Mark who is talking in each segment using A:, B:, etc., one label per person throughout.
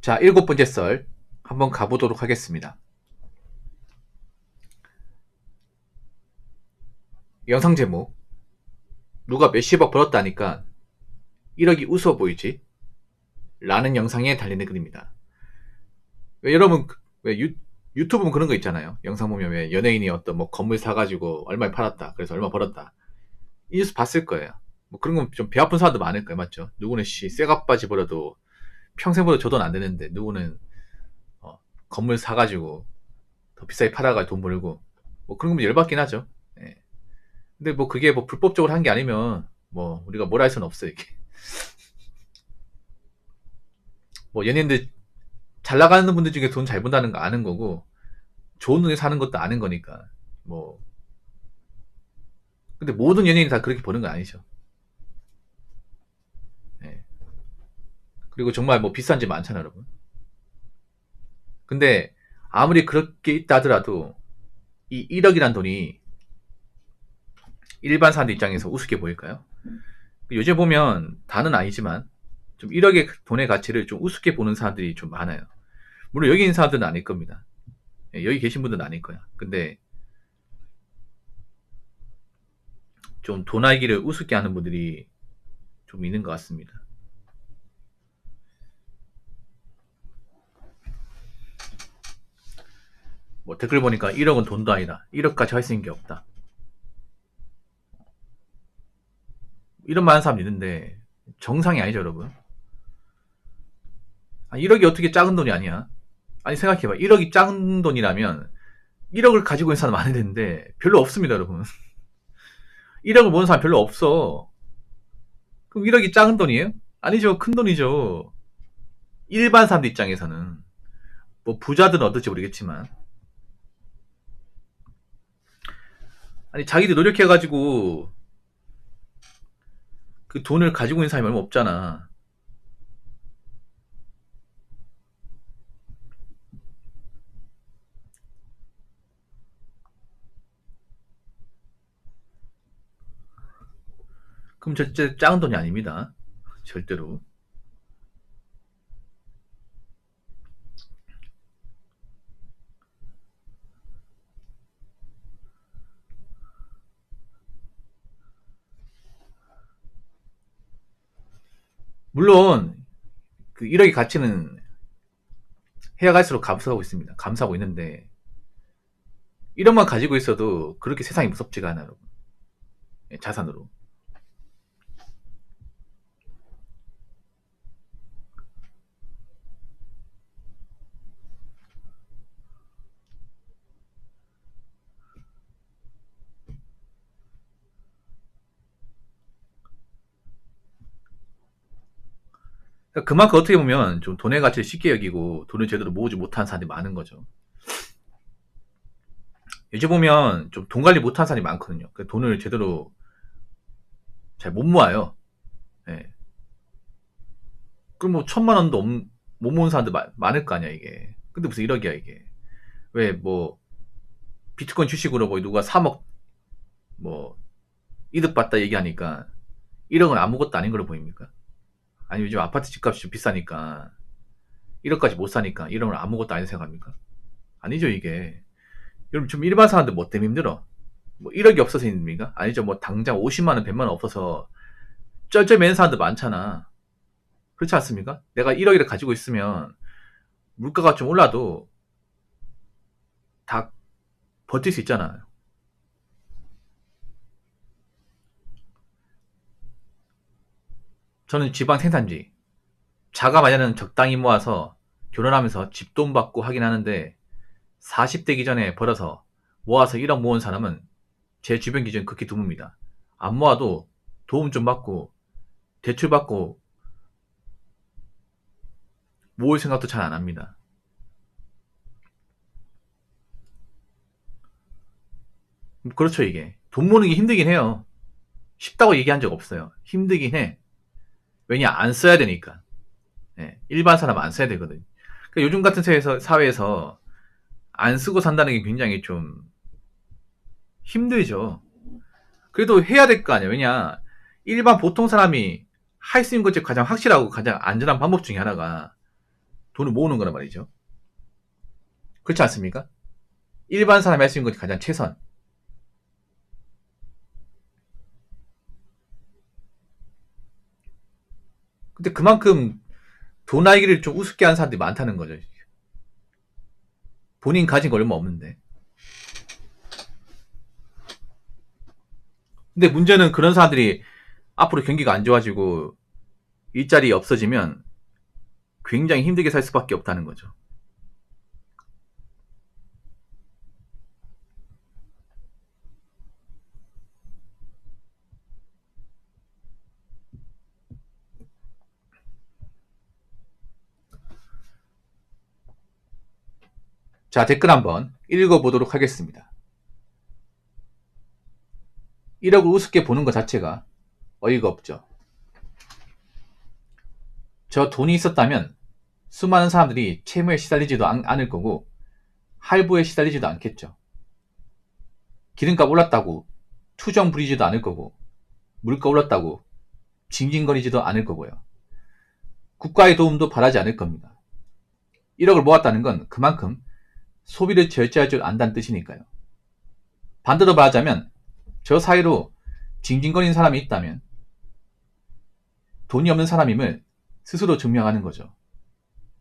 A: 자, 7번째 썰 한번 가보도록 하겠습니다. 영상 제목, 누가 몇십억 벌었다니까 1억이 우스워 보이지? 라는 영상에 달리는 글입니다. 왜 여러분, 왜 유튜브는 그런 거 있잖아요. 영상 보면 왜 연예인이 어떤 뭐 건물 사가지고 얼마에 팔았다, 그래서 얼마 벌었다, 이 뉴스 봤을 거예요. 뭐 그런 건 좀 배 아픈 사람도 많을 거예요. 맞죠? 누구는 쇠값바지 벌어도 평생 벌어도 저 돈 안 되는데, 누구는 건물 사가지고 더 비싸게 팔아가지고 돈 벌고, 뭐 그런 건 열받긴 하죠. 예. 근데 뭐 그게 뭐 불법적으로 한 게 아니면 뭐 우리가 뭘 할 수는 없어요. 이게 뭐 연예인들 잘 나가는 분들 중에 돈 잘 번다는 거 아는 거고, 좋은 돈에 사는 것도 아는 거니까. 뭐 근데 모든 연예인이 다 그렇게 버는 건 아니죠. 예. 그리고 정말 뭐 비싼 집 많잖아요, 여러분. 근데 아무리 그렇게 있다 하더라도 이 1억이란 돈이 일반 사람들 입장에서 우습게 보일까요? 요즘 보면 다는 아니지만 좀 1억의 돈의 가치를 좀 우습게 보는 사람들이 좀 많아요. 물론 여기 있는 사람들은 아닐 겁니다. 예, 여기 계신 분들은 아닐 거야. 근데 좀 돈 알기를 우습게 하는 분들이 좀 있는 것 같습니다. 뭐 댓글 보니까 1억은 돈도 아니다, 1억까지 할 수 있는 게 없다, 이런 말하는 사람 있는데 정상이 아니죠, 여러분. 1억이 어떻게 작은 돈이 아니야? 아니 생각해봐. 1억이 작은 돈이라면 1억을 가지고 있는 사람 많이 되는데 별로 없습니다, 여러분. 1억을 모는 사람 별로 없어. 그럼 1억이 작은 돈이에요? 아니죠, 큰 돈이죠. 일반 사람들 입장에서는. 뭐 부자들은 어떨지 모르겠지만, 아니 자기들 노력해가지고 그 돈을 가지고 있는 사람이 얼마 없잖아. 그럼 절대 작은 돈이 아닙니다, 절대로. 물론 그 1억의 가치는 해야갈수록 감소하고 있습니다. 감소하고 있는데 1억만 가지고 있어도 그렇게 세상이 무섭지가 않아요, 여러분. 예, 자산으로. 그러니까 그만큼 어떻게 보면 좀 돈의 가치를 쉽게 여기고 돈을 제대로 모으지 못한 사람들이 많은 거죠. 요즘 보면 좀 돈 관리 못한 사람이 많거든요. 그 돈을 제대로 잘 못 모아요. 예. 그럼 뭐 1,000만 원도 못 모은 사람들 많을 거 아니야, 이게. 근데 무슨 1억이야, 이게. 왜 뭐 비트코인 주식으로 뭐 누가 3억 뭐 이득 봤다 얘기하니까 1억은 아무것도 아닌 걸로 보입니까? 아니 요즘 아파트 집값이 좀 비싸니까 1억까지 못 사니까 1억은 아무것도 아닌 생각합니까? 아니죠, 이게. 여러분 좀 일반 사람들 뭐 때문에 힘들어? 뭐 1억이 없어서 힘듭니까? 아니죠. 뭐 당장 50만 원, 100만 원 없어서 쩔쩔 매는 사람들 많잖아. 그렇지 않습니까? 내가 1억이를 가지고 있으면 물가가 좀 올라도 다 버틸 수 있잖아요. 저는 지방 생산지, 자가 마련은 적당히 모아서 결혼하면서 집돈 받고 하긴 하는데 40대기 전에 벌어서 모아서 1억 모은 사람은 제 주변 기준 극히 드뭅니다. 안 모아도 도움 좀 받고 대출 받고 모을 생각도 잘 안 합니다. 그렇죠, 이게. 돈 모으는 게 힘들긴 해요. 쉽다고 얘기한 적 없어요. 힘들긴 해. 왜냐, 안 써야 되니까. 예, 일반 사람은 안 써야 되거든. 그러니까 요즘 같은 사회에서 안 쓰고 산다는 게 굉장히 좀 힘들죠. 그래도 해야 될 거 아니에요. 왜냐, 일반 보통 사람이 할 수 있는 것 중에 가장 확실하고 가장 안전한 방법 중에 하나가 돈을 모으는 거란 말이죠. 그렇지 않습니까? 일반 사람이 할 수 있는 것이 가장 최선. 근데 그만큼 돈 알기를 좀 우습게 하는 사람들이 많다는 거죠. 본인 가진 거 얼마 없는데. 근데 문제는 그런 사람들이 앞으로 경기가 안 좋아지고 일자리 없어지면 굉장히 힘들게 살 수밖에 없다는 거죠. 자, 댓글 한번 읽어보도록 하겠습니다. 1억을 우습게 보는 것 자체가 어이가 없죠. 저 돈이 있었다면 수많은 사람들이 채무에 시달리지도 않을 거고 할부에 시달리지도 않겠죠. 기름값 올랐다고 투정 부리지도 않을 거고 물가 올랐다고 징징거리지도 않을 거고요. 국가의 도움도 바라지 않을 겁니다. 1억을 모았다는 건 그만큼 소비를 절제할 줄 안다는 뜻이니까요. 반대로 말하자면 저 사이로 징징거리는 사람이 있다면 돈이 없는 사람임을 스스로 증명하는 거죠.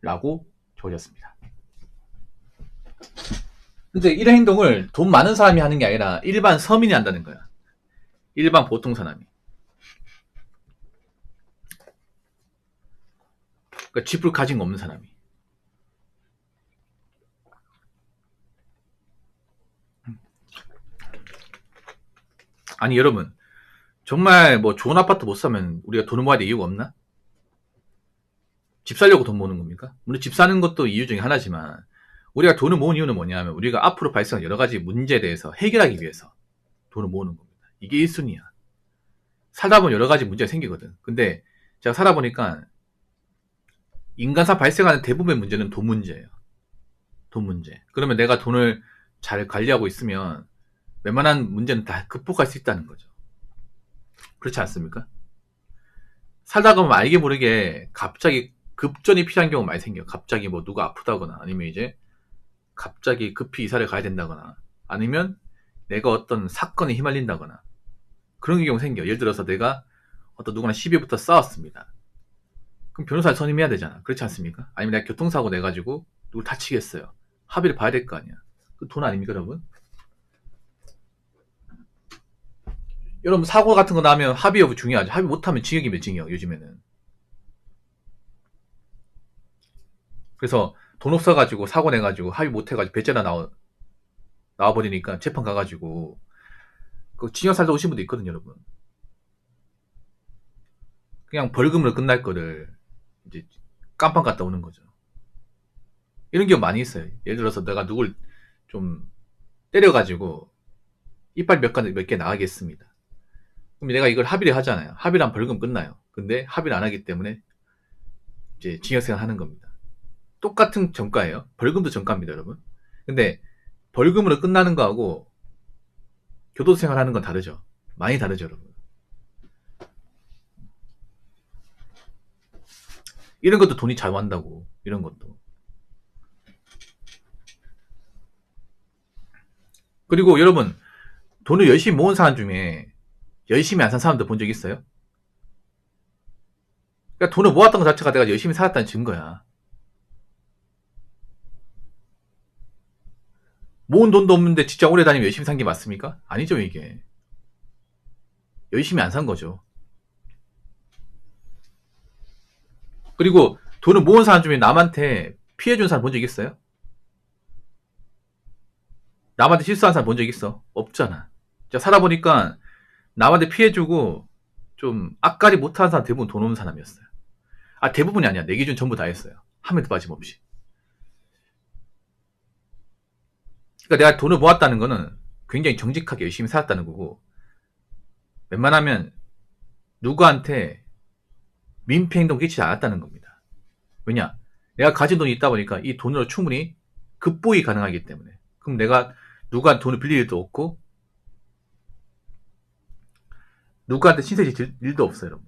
A: 라고 적어졌습니다. 근데 이런 행동을 돈 많은 사람이 하는 게 아니라 일반 서민이 한다는 거야. 일반 보통 사람이. 그러니까 집을 가진 거 없는 사람이. 아니 여러분 정말 뭐 좋은 아파트 못 사면 우리가 돈을 모아야 될 이유가 없나? 집 사려고 돈 모으는 겁니까? 물론 집 사는 것도 이유 중에 하나지만 우리가 돈을 모으는 이유는 뭐냐면 우리가 앞으로 발생한 여러 가지 문제에 대해서 해결하기 위해서 돈을 모으는 겁니다. 이게 1순위야. 살다 보면 여러 가지 문제가 생기거든. 근데 제가 살아보니까 인간사 발생하는 대부분의 문제는 돈 문제예요. 돈 문제. 그러면 내가 돈을 잘 관리하고 있으면 웬만한 문제는 다 극복할 수 있다는 거죠. 그렇지 않습니까? 살다 보면 알게 모르게 갑자기 급전이 필요한 경우가 많이 생겨요. 갑자기 뭐 누가 아프다거나 아니면 이제 갑자기 급히 이사를 가야 된다거나 아니면 내가 어떤 사건에 휘말린다거나 그런 경우 생겨요. 예를 들어서 내가 어떤 누구랑 시비부터 싸웠습니다. 그럼 변호사를 선임해야 되잖아. 그렇지 않습니까? 아니면 내가 교통사고 내가지고 누굴 다치겠어요. 합의를 봐야 될 거 아니야. 그 돈 아닙니까 여러분? 여러분 사고 같은 거 나면 합의 여부 중요하죠. 합의 못하면 징역이면 징역 요즘에는. 그래서 돈 없어가지고 사고 내가지고 합의 못해가지고 배째나 나와버리니까 재판 가가지고 그 징역 살다 오신 분도 있거든요 여러분. 그냥 벌금으로 끝날 거를 이제 깜빵 갔다 오는 거죠. 이런 경우 많이 있어요. 예를 들어서 내가 누굴 좀 때려가지고 이빨 몇 개 나가겠습니다. 그럼 내가 이걸 합의를 하잖아요. 합의를 하면 벌금 끝나요. 근데 합의를 안 하기 때문에 이제 징역생활 하는 겁니다. 똑같은 전과예요. 벌금도 전과입니다, 여러분. 근데 벌금으로 끝나는 거하고 교도생활 하는 건 다르죠. 많이 다르죠, 여러분. 이런 것도 돈이 잘 완다고. 이런 것도. 그리고 여러분 돈을 열심히 모은 사람 중에 열심히 안 산 사람들 본 적 있어요? 그러니까 돈을 모았던 것 자체가 내가 열심히 살았다는 증거야. 모은 돈도 없는데 직장 오래 다니면 열심히 산 게 맞습니까? 아니죠 이게. 열심히 안 산 거죠. 그리고 돈을 모은 사람 중에 남한테 피해 준 사람 본 적 있어요? 남한테 실수한 사람 본 적 있어? 없잖아. 제가 살아보니까 남한테 피해주고 좀 앞가리 못하는 사람 대부분 돈 없는 사람이었어요. 아 대부분이 아니야. 내 기준 전부 다 했어요. 한 명도 빠짐없이. 그러니까 내가 돈을 모았다는 거는 굉장히 정직하게 열심히 살았다는 거고 웬만하면 누구한테 민폐 행동 끼치지 않았다는 겁니다. 왜냐? 내가 가진 돈이 있다 보니까 이 돈으로 충분히 극복이 가능하기 때문에. 그럼 내가 누구한테 돈을 빌릴 일도 없고 누구한테 신세 질 일도 없어요, 여러분.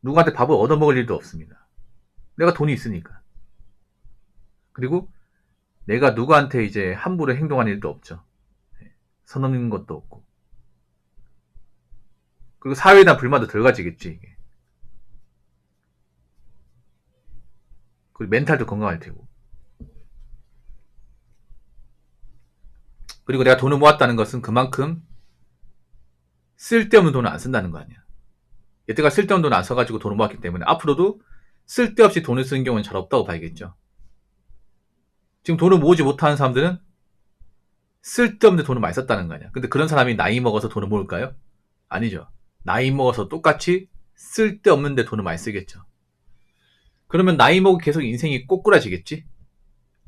A: 누구한테 밥을 얻어먹을 일도 없습니다. 내가 돈이 있으니까. 그리고 내가 누구한테 이제 함부로 행동하는 일도 없죠. 선 넘는 것도 없고. 그리고 사회에 대한 불만도 덜 가지겠지, 이게. 그리고 멘탈도 건강할 테고. 그리고 내가 돈을 모았다는 것은 그만큼 쓸데없는 돈을 안 쓴다는 거 아니야. 여태가 쓸데없는 돈을 안 써가지고 돈을 모았기 때문에 앞으로도 쓸데없이 돈을 쓰는 경우는 잘 없다고 봐야겠죠. 지금 돈을 모으지 못하는 사람들은 쓸데없는 돈을 많이 썼다는 거 아니야. 근데 그런 사람이 나이 먹어서 돈을 모을까요? 아니죠. 나이 먹어서 똑같이 쓸데없는데 돈을 많이 쓰겠죠. 그러면 나이 먹고 계속 인생이 꼬꾸라지겠지?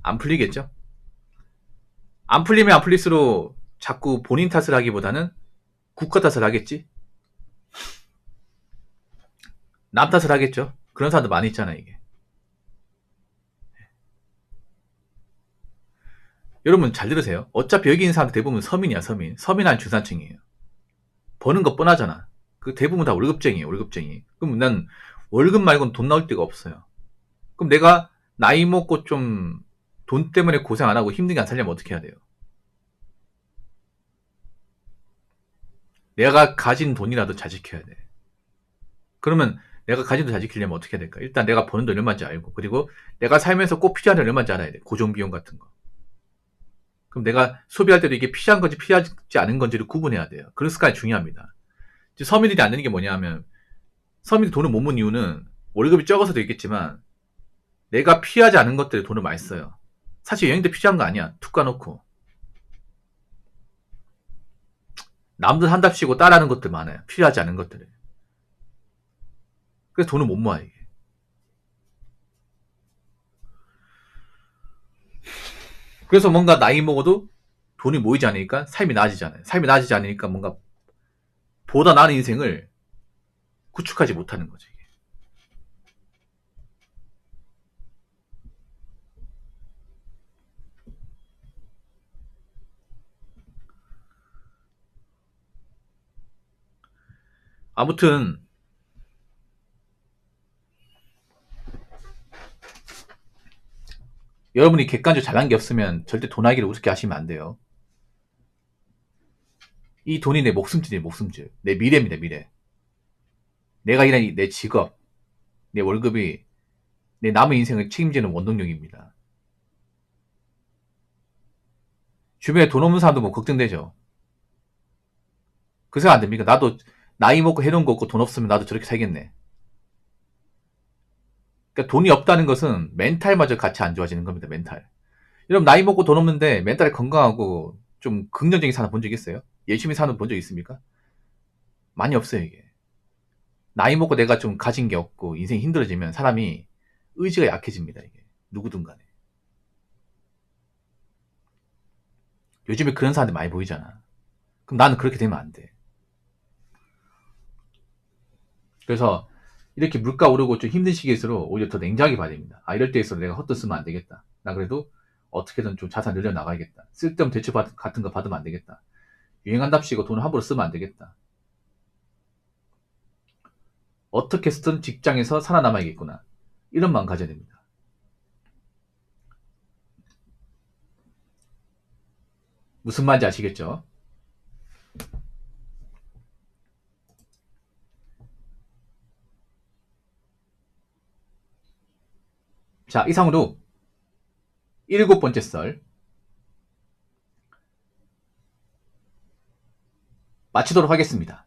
A: 안 풀리겠죠? 안 풀리면 안 풀릴수록 자꾸 본인 탓을 하기보다는 국가 탓을 하겠지? 남 탓을 하겠죠? 그런 사람도 많이 있잖아, 이게. 여러분 잘 들으세요. 어차피 여기 있는 사람들 대부분 서민이야, 서민. 서민 아니면 중산층이에요. 버는 거 뻔하잖아. 그 대부분 다 월급쟁이에요, 월급쟁이. 그럼 난 월급 말고는 돈 나올 데가 없어요. 그럼 내가 나이 먹고 좀 돈 때문에 고생 안 하고 힘들게 안 살려면 어떻게 해야 돼요? 내가 가진 돈이라도 잘 지켜야 돼. 그러면 내가 가진 돈 잘 지키려면 어떻게 해야 될까? 일단 내가 버는 돈 얼마인지 알고, 그리고 내가 살면서 꼭 필요한 돈 얼마인지 알아야 돼. 고정비용 같은 거. 그럼 내가 소비할 때도 이게 필요한 건지 필요하지 않은 건지를 구분해야 돼요. 그런 습관이 중요합니다. 서민들이 안 되는 게 뭐냐 하면, 서민들이 돈을 못 모은 이유는 월급이 적어서도 있겠지만 내가 필요하지 않은 것들에 돈을 많이 써요. 사실 여행도 필요한 거 아니야. 툭 까놓고. 남들 한답시고 따라하는 것들 많아요. 필요하지 않은 것들을. 그래서 돈을 못 모아, 이게. 그래서 뭔가 나이 먹어도 돈이 모이지 않으니까 삶이 나아지잖아요. 삶이 나아지지 않으니까 뭔가 보다 나은 인생을 구축하지 못하는 거죠, 이게. 아무튼 여러분이 객관적으로 잘난 게 없으면 절대 돈하기를 우습게 하시면 안 돼요. 이 돈이 내 목숨줄이에요, 목숨줄. 내 미래입니다, 미래. 내가 일하는 내 직업, 내 월급이 내 남은 인생을 책임지는 원동력입니다. 주변에 돈 없는 사람도 뭐 걱정되죠. 그 생각 안 됩니까? 나도 나이 먹고 해놓은 거 없고 돈 없으면 나도 저렇게 살겠네. 그러니까 돈이 없다는 것은 멘탈마저 같이 안 좋아지는 겁니다, 멘탈. 여러분 나이 먹고 돈 없는데 멘탈이 건강하고 좀 긍정적인 사람 본 적 있어요? 열심히 사는 본 적 있습니까? 많이 없어요, 이게. 나이 먹고 내가 좀 가진 게 없고 인생이 힘들어지면 사람이 의지가 약해집니다, 이게. 누구든 간에. 요즘에 그런 사람들 많이 보이잖아. 그럼 나는 그렇게 되면 안 돼. 그래서 이렇게 물가 오르고 좀 힘든 시기일수록 오히려 더 냉정하게 봐야 됩니다. 아, 이럴 때일수록 내가 헛돈 쓰면 안 되겠다. 나 그래도 어떻게든 좀 자산 늘려나가야겠다. 쓸데없는 대출 같은 거 받으면 안 되겠다. 유행한답시고 돈을 함부로 쓰면 안 되겠다. 어떻게 쓰든 직장에서 살아남아야겠구나. 이런 마음 가져야 됩니다. 무슨 말인지 아시겠죠? 자, 이상으로 7번째 썰 마치도록 하겠습니다.